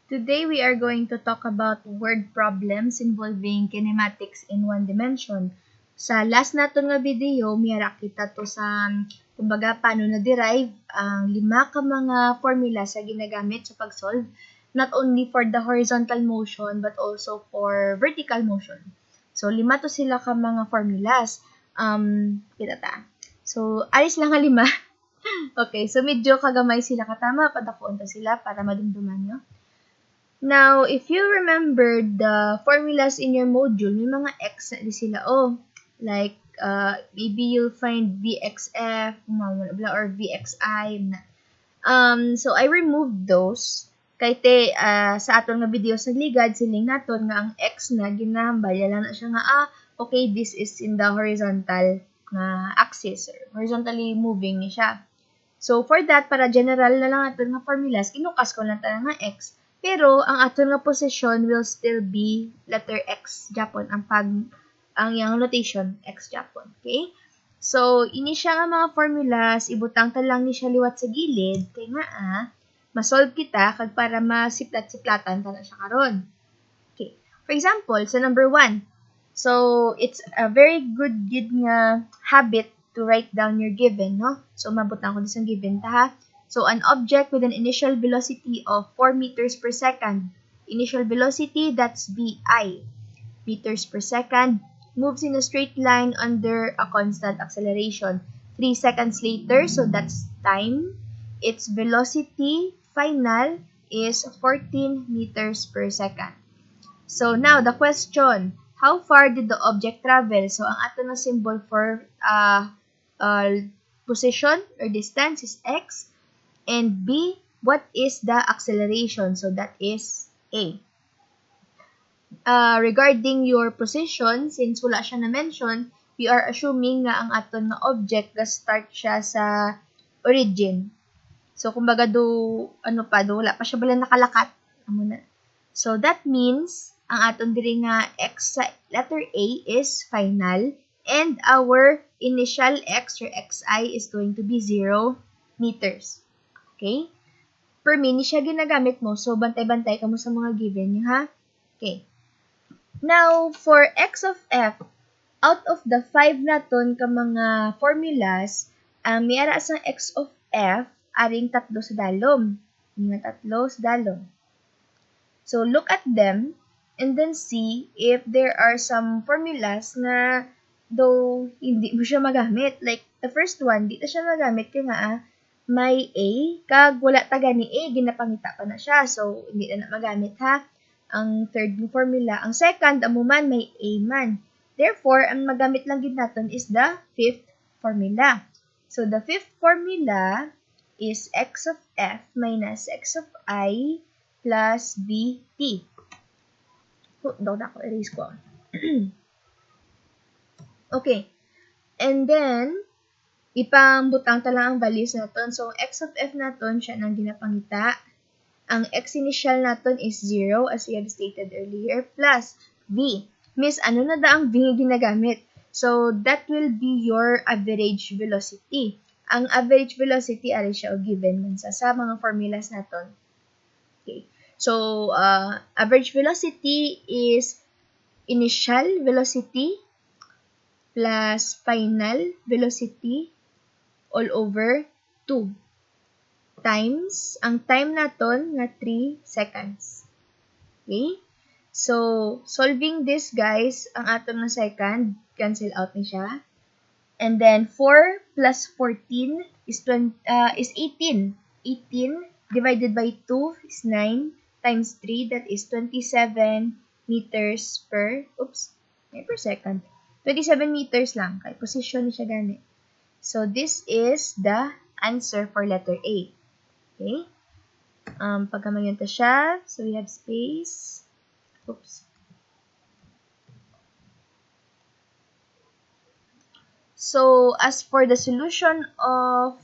Today we are going to talk about word problems involving kinematics in one dimension. Sa last naton nga video, miyara kita to sa kumbaga paano na-derive ang 5 ka mga formula sa ginagamit sa pag-solve not only for the horizontal motion but also for vertical motion. So 5 to sila ka mga formulas. Kita ta. So alis lang nga 5. Okay, so medyo kagamay sila katama padakuon ta sila para madumduman nyo. Now, if you remember the formulas in your module, may mga x na di sila. Like, maybe you'll find VXF, or VXI. So, I removed those. Kay sa aton nga video sa ligad, siling naton nga ang x na ginahambal, lang na siya nga, okay, this is in the horizontal axis, or horizontally moving ni siya. So, for that, para general na lang aton nga formulas, kinukas ko lang tayo nga x. Pero, ang aton nga position will still be letter X Japon. Ang yung notation, X Japon. Okay? So, ini siya nga mga formulas, ibutang ta lang ni siya liwat sa gilid, kaya nga masolve kita, kag para masiplat-siplatan ta na siya karon. Okay. For example, sa number 1. So, it's a very good nga habit to write down your given, no? So, mabutang ko disang given ta, ha? So, an object with an initial velocity of 4 meters per second. Initial velocity, that's VI. Meters per second. Moves in a straight line under a constant acceleration. 3 seconds later, so that's time. Its velocity final is 14 meters per second. So, now, the question, how far did the object travel? So, ang ato na symbol for position or distance is X. And B, what is the acceleration? So, that is A. Regarding your position, since wala siya na-mention, we are assuming nga ang aton na object na-start siya sa origin. So, kumbaga wala pa siya bala nakalakat. So, that means, ang aton diri nga X sa letter A is final, and our initial X or XI is going to be 0 meters. Okay? Per minute siya ginagamit mo, so bantay-bantay ka mo sa mga given niyo, ha? Okay. Now, for x of f, out of the 5 naton ka mga formulas, ang mayara sa x of f, aring 3 sa dalom. Mga 3 sa dalom. So, look at them, and then see if there are some formulas na though hindi mo siya magamit. Like, the first one, di na siya magamit kaya nga, may A, kag wala taga ni A, ginapangita pa na siya. So, hindi na magamit, ha? Ang third formula. Ang second, amuman, may A man. Therefore, ang magamit lang din natin is the fifth formula. So, the fifth formula is x of f minus x of I plus bt. Erase ko. Okay. And then, ipambutang ta lang ang values naton. So, x of f naton, siya nang ginapangita. Ang x initial naton is 0, as we have stated earlier, plus v. Miss, ano na da ang v ginagamit? So, that will be your average velocity. Ang average velocity, ari siya o given man sa mga formulas naton. Okay. So, average velocity is initial velocity plus final velocity all over 2 times ang time naton nga 3 seconds. Okay? So, solving this, guys, ang aton na second, cancel out ni siya. And then, 4 plus 14 is 18. 18 divided by 2 is 9 times 3, that is 27 meters per second. 27 meters lang. Kaya position ni siya gani. So, this is the answer for letter A. Okay? Pagkamanyan ta siya, so we have space. So, as for the solution of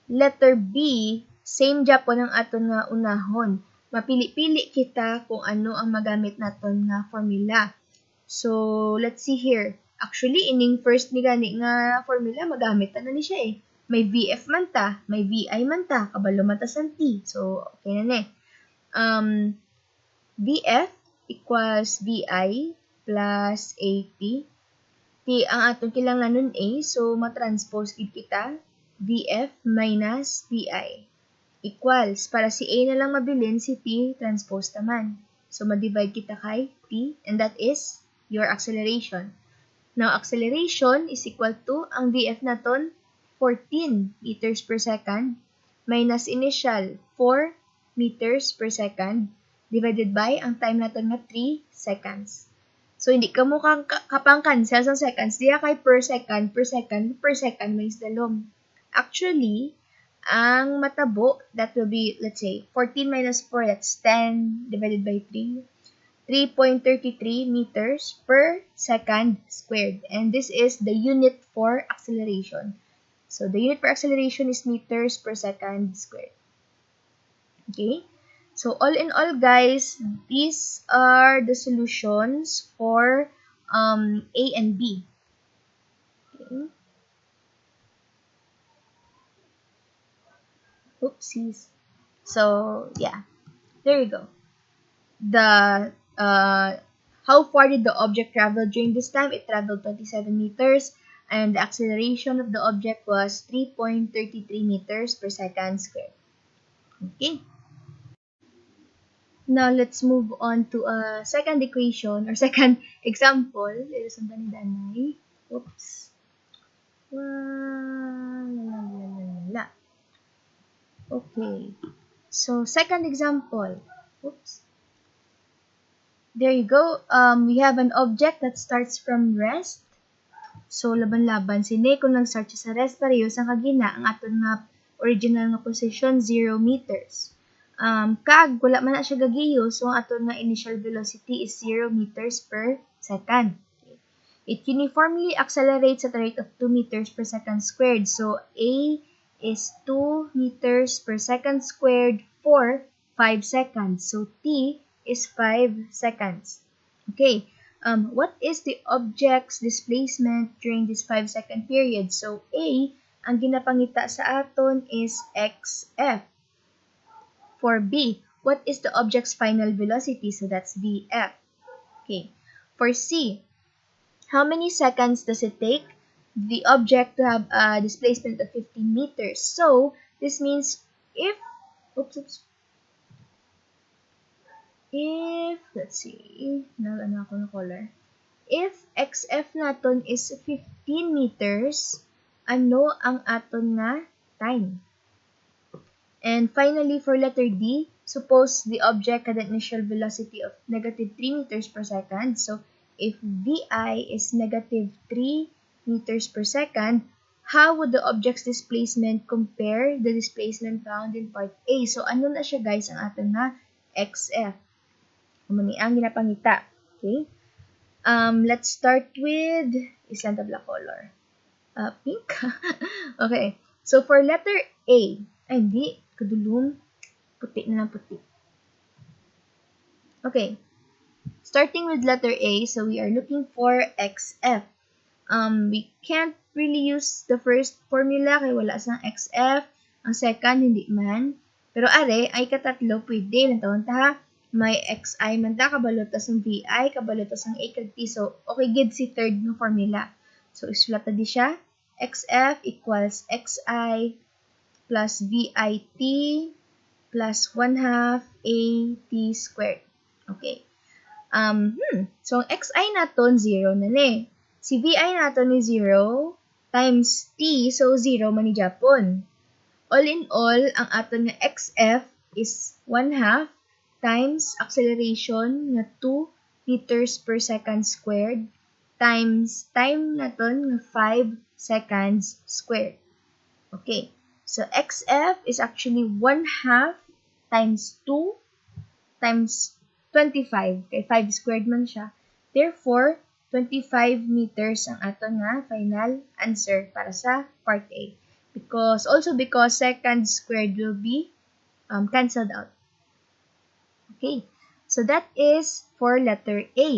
letter B, same Japon ang aton nga unahon. Mapili-pili kita kung ano ang magamit naton nga formula. So, let's see here. Actually, ining first ni gani nga formula, magamit na ni siya May VF man ta, may VI man ta, kabalo man ta sa T. So, okay na VF equals VI plus AT. T ang atong kinahanglan nun A, so matranspose gid kita VF minus VI equals, para si A na lang mabilin, si T transpose naman. So ma-divide kita kay T, and that is your acceleration. Now, acceleration is equal to, ang VF naton, 14 meters per second minus initial 4 meters per second divided by ang time naton nga 3 seconds. So, hindi ka mo kapang cancel sa seconds. Diya kay per second, may dalom. Actually, ang matabo, that will be, let's say, 14 minus 4, that's 10 divided by 3. 3.33 meters per second squared. And this is the unit for acceleration. So, the unit for acceleration is meters per second squared. Okay? So, all in all, guys, these are the solutions for A and B. Okay. Oopsies. So, yeah. There you go. The how far did the object travel during this time? It traveled 27 meters, and the acceleration of the object was 3.33 meters per second squared. Okay. Now, let's move on to a second equation or second example. Oops. Okay. So, second example. Oops. There you go. We have an object that starts from rest. So, laban-laban. Sine, kung nag-start siya sa rest, pareho sa kagina, ang aton nga original nga position, 0 meters. Kag, wala man na siya gagiyo, so ang aton nga initial velocity is 0 meters per second. Okay. It uniformly accelerates at a rate of 2 meters per second squared. So, A is 2 meters per second squared for 5 seconds. So, T is 5 seconds. Okay. What is the object's displacement during this 5-second period? So, A, ang ginapangita sa aton is XF. For B, what is the object's final velocity? So, that's VF. Okay. For C, how many seconds does it take the object to have a displacement of 15 meters? So, this means if, let's see, ano ako na color. If XF naton is 15 meters, ano ang aton nga time? And finally, for letter D, suppose the object had an initial velocity of negative 3 meters per second. So, if VI is negative 3 meters per second, how would the object's displacement compare the displacement found in part A? So, ano na siya, guys, ang aton nga XF? Muni ang ginapangita. Okay? Let's start with isang tabla color. Pink. Okay. So, for letter A, ay, hindi. Kadulong. Puti na lang puti. Okay. Starting with letter A, so we are looking for XF. We can't really use the first formula kaya wala sang XF. Ang second, hindi man. Pero are, ay katatlo, pwede. Natawang ta, may XI man ta, kabalotas ang VI, kabalotas ang A kag T. So, okay, gid si third ng formula. So, isulat na di siya. XF equals XI plus VIT plus 1/2 AT squared. Okay. So, ang XI naton, 0 na ni. Si VI naton ni 0 times T, so 0 man ni Japon. All in all, ang aton nga XF is 1/2 times acceleration nga 2 meters per second squared times time naton nga 5 seconds squared. Okay. So, XF is actually 1/2 times 2 times 25. Kay 5 squared man siya. Therefore, 25 meters ang aton nga final answer para sa part A. Because second squared will be cancelled out. Okay. So, that is for letter A.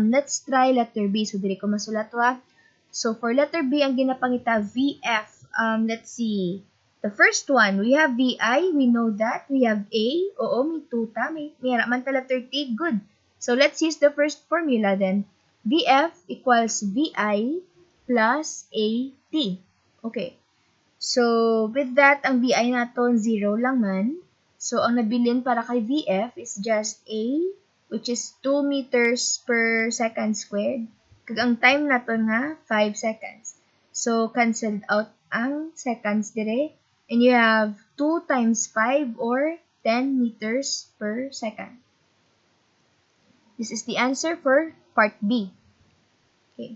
Let's try letter B. So, dili ko masulat wa. So, for letter B, ang ginapangita, VF. Let's see. The first one, we have VI, we know that. We have A, oo, may tuta, may man tala 30, good. So let's use the first formula then. VF equals VI plus AT. Okay. So, with that, ang VI naton 0 lang man. So, ang nabilin para kay VF is just A, which is 2 meters per second squared. Kag ang time naton nga, 5 seconds. So, canceled out ang seconds dire. And you have 2 times 5 or 10 meters per second. This is the answer for part B. Okay.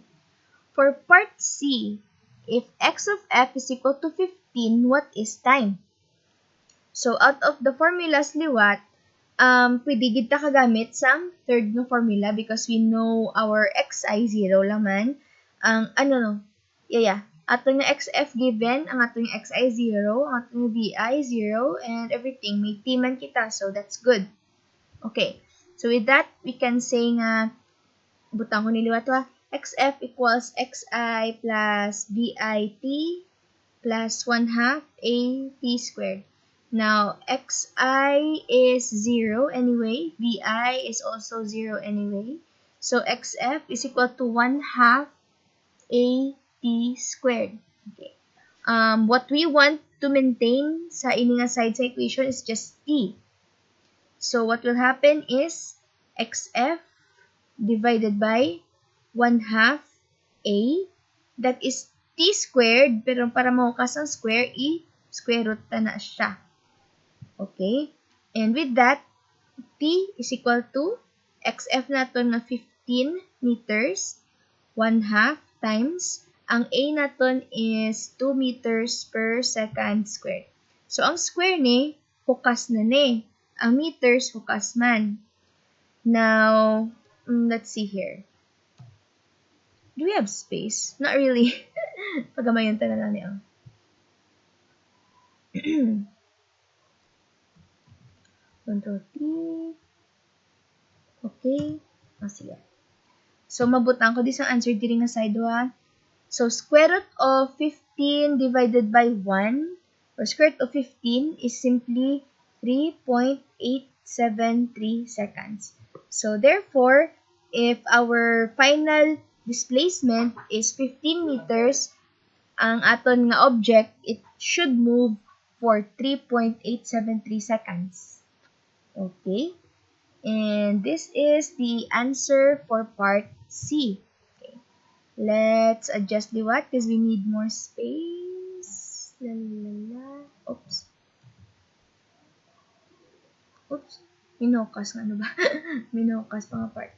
For part C, if x of f is equal to 15, what is time? So, out of the formulas liwat, pwede gid ta kagamit sa third no formula because we know our xi 0 lang man. Ang ato nga xf given, ang ato nga xi 0, ang ato nga vi 0, and everything. May t man kita, so that's good. Okay. So, with that, we can say nga, butang ko niliwat xf equals xi plus vit plus 1/2 at squared. Now, xi is 0 anyway. Vi is also 0 anyway. So, xf is equal to 1/2 at squared. Okay. What we want to maintain sa ini nga side sa equation is just t. So, what will happen is xf divided by 1/2 a, that is t squared, pero para mahukas ang square, i-square root na siya. Okay? And with that, t is equal to xf naton na 15 meters, 1/2 times, ang a naton is 2 meters per second squared. So, ang square ni, hukas na ni. Ang meters, hukas man. Now, let's see here. Do we have space? Not really. Pagamayon ta na niya. Control T. Okay. Sige. So, mabutang ko this ang answer diri nga side ha. So, square root of 15 divided by 1 or square root of 15 is simply 3.873 seconds. So, therefore, if our final displacement is 15 meters, ang aton nga object, it should move for 3.873 seconds. Okay? And this is the answer for part C. Okay. Let's adjust the what because we need more space. Oops. Oops. Minokas nga, ano ba? Minokas pa nga part.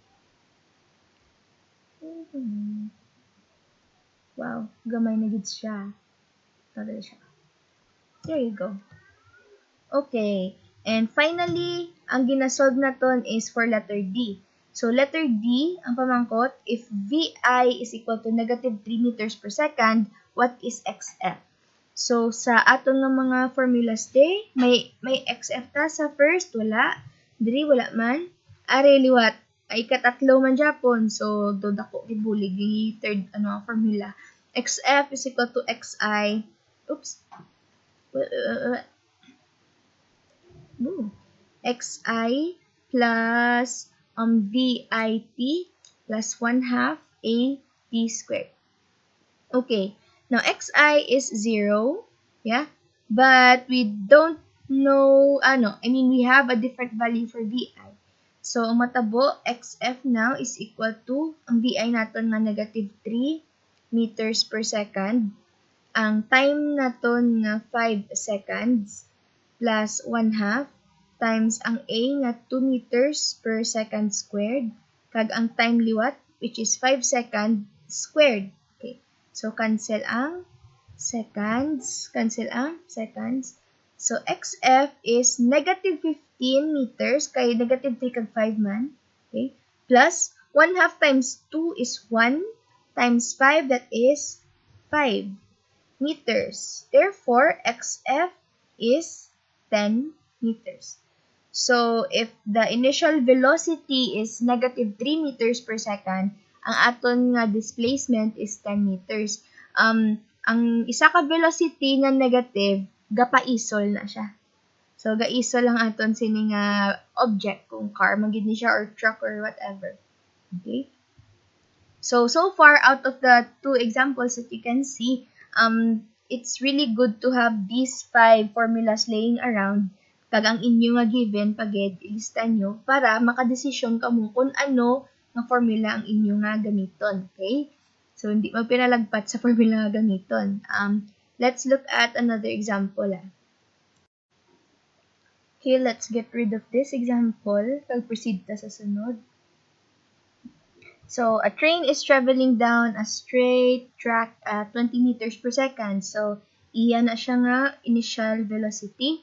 Wow, gamay na gid siya. Tagal siya. There you go. Okay. And finally, ang ginasolve naton is for letter D. So, letter D, ang pamangkot, if VI is equal to negative 3 meters per second, what is XF? So, sa aton ng mga formulas day, may XF ta sa first, wala. Diri, wala man. Are, liwat. Ay katatlo man Japon. So, do dako gibulig yung third formula. XF is equal to XI. Oops. XI plus VIT plus 1/2 AT squared. Okay. Now, XI is 0. Yeah. But we don't know, we have a different value for VI. So, ang matabo, XF now is equal to, ang VI naton nga negative 3 meters per second. Ang time naton nga 5 seconds plus 1/2 times ang A nga 2 meters per second squared kag ang time liwat which is 5 seconds squared. Okay. So, cancel ang seconds. So, XF is negative 15 meters kay negative 3 kag 5 man. Okay. Plus 1/2 times 2 is 1 times 5, that is 5 meters. Therefore, XF is 10 meters. So, if the initial velocity is negative 3 meters per second, ang aton nga displacement is 10 meters. Ang isa ka velocity nga negative, gapaisol na siya. So, gaisol lang aton sining object, kung car, magid ni siya, or truck, or whatever. Okay? So far, out of the two examples that you can see, it's really good to have these 5 formulas laying around, kag ang inyo nga given, pagid, ilista nyo, para makadesisyon ka mo kung ano nga formula ang inyo nga gamiton. Okay? So, hindi magpinalagpat sa formula nga gamiton. Let's look at another example. Okay, let's get rid of this example. Pag-proceed ta sa sunod. So, a train is traveling down a straight track at 20 meters per second. So, iyan na siya nga initial velocity,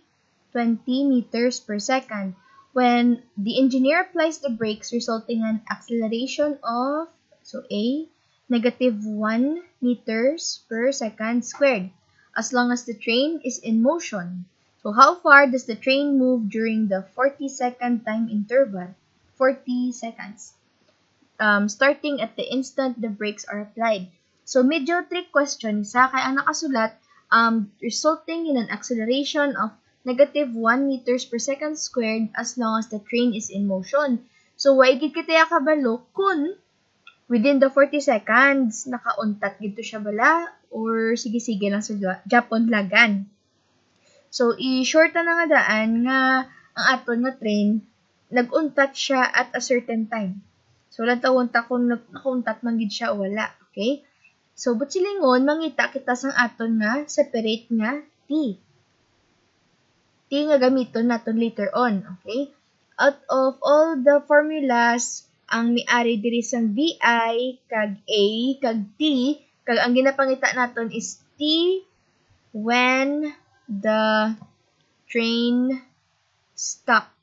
20 meters per second. When the engineer applies the brakes, resulting in acceleration of, so A, negative 1 meters per second squared, as long as the train is in motion. So, how far does the train move during the 40-second time interval? 40 seconds. Starting at the instant the brakes are applied. So, medyo trick question sa kay ang nakasulat, resulting in an acceleration of negative 1 meters per second squared as long as the train is in motion. So, why gid kita kabalo kung within the 40 seconds, nakauntat gito siya bala, or sige-sige lang sa Japon lagan. So, i-short na nga daan nga ang aton nga train, nag-untat siya at a certain time. So, lang tawunta kung nakauntat man gid siya o wala. Okay? So, but silingon, mangita kita sang aton nga separate nga T. T nga gamiton naton later on. Okay? Out of all the formulas, ang miari diri sang VI, kag A, kag T, kag ang ginapangita naton is T when the train stopped.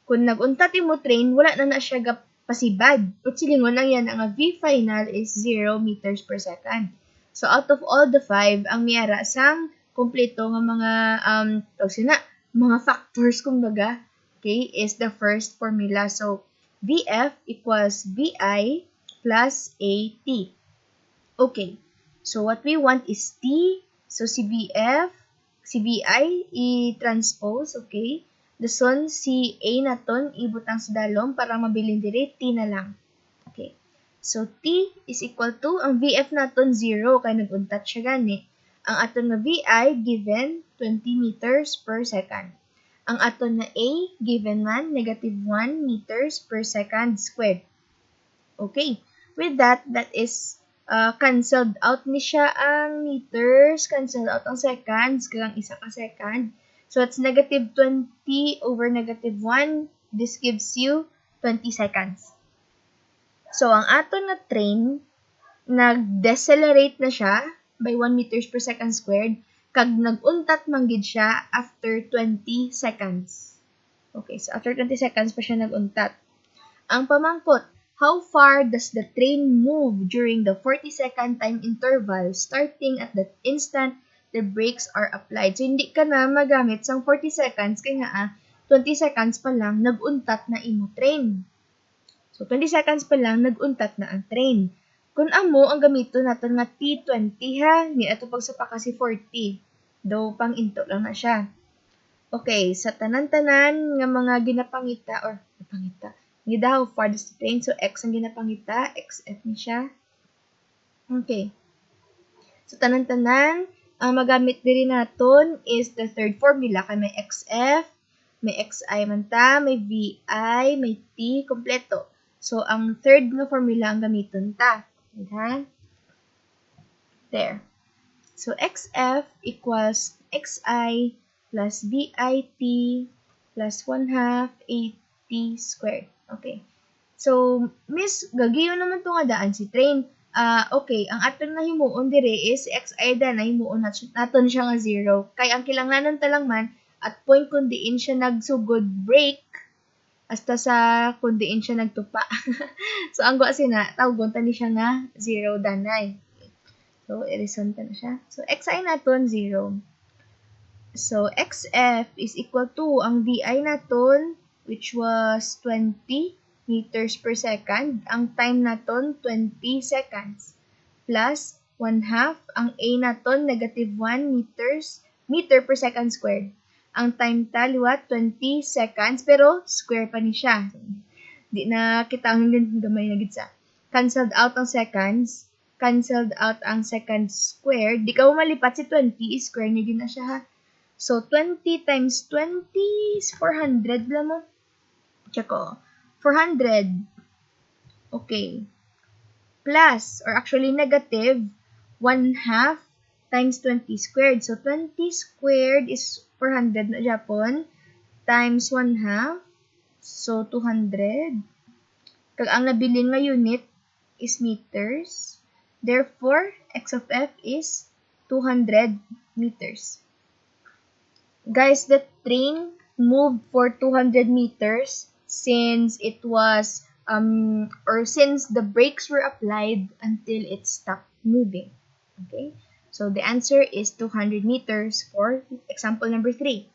Kung nag-untat mo train, wala na siya pasibad. But silingon lang yan, ang V final is 0 meters per second. So, out of all the 5, ang miyara sang kompleto nga mga factors, kumbaga, okay, is the first formula. So, VF equals VI plus AT. Okay. So, what we want is T. So, si VI, i-transpose, okay? Dason, si A naton, ibutang sa dalom para mabiling diri, T na lang. Okay. So, T is equal to, ang VF naton, 0, kaya nag-untat siya gani. Ang aton na VI, given, 20 meters per second. Ang aton na A, given man, negative 1 meters per second squared. Okay. With that is cancelled out ni siya ang meters, cancelled out ang seconds, kaya isa ka second. So, it's negative 20 over negative 1. This gives you 20 seconds. So, ang aton na train, nag-decelerate na siya by 1 meters per second squared, kag nag-untat manggid siya after 20 seconds. Okay, so after 20 seconds pa siya nag-untat. Ang pamangkot, how far does the train move during the 40-second time interval starting at the instant the brakes are applied? So, hindi ka na magamit sang 40 seconds kaya nga 20 seconds pa lang nag-untat na imo train. So, 20 seconds pa lang nag-untat na ang train. Kung amo, ang gamito natin nga T20 ha, ni ato pagsapa kasi 40. Though, pang into lang na siya. Okay, sa tanan-tanan nga mga ginapangita, how far does the train? So, X ang ginapangita, XF ni siya. Okay. So, tanan-tanan, ang magamit diri naton is the third formula. Kay may XF, may XI man ta, may VI, may T, kompleto. So, ang third nga formula ang gamiton ta. Okay? There. So, XF equals XI plus VIT plus 1/2 AT squared. Okay. So, miss, gagiyo naman ito nga daan si train. Okay, ang aton na himuon dire is XI da na himuon naton siya nga 0. Kaya ang kilanglanon talang man, at point kung diin siya nagsugod break, hasta sa kung diin siya nagtupa. So, ang gwa sina, tawgon ta ni siya nga 0 danay. So, i-reason ta na siya. So, XI naton 0. So, XF is equal to, ang VI naton, which was 20 meters per second. Ang time naton, 20 seconds. Plus, 1/2, ang A naton, negative 1 meters meter per second squared. Ang time taliwat, 20 seconds, pero square pa ni siya. Di na kita ang gamay na gitsa. Cancelled out ang seconds. Cancelled out ang seconds squared. Di ka mo malipat si 20, square niya din na siya ha. So, 20 times 20 is 400 lang mo. Check ko. 400. Okay. Plus, or actually negative, 1/2 times 20 squared. So, 20 squared is 400 na Japon times 1/2. So, 200. Kag ang nabilin nga unit is meters. Therefore, x of f is 200 meters. Guys, the train moved for 200 meters since it was, or since the brakes were applied until it stopped moving. Okay? So, the answer is 200 meters for example number 3.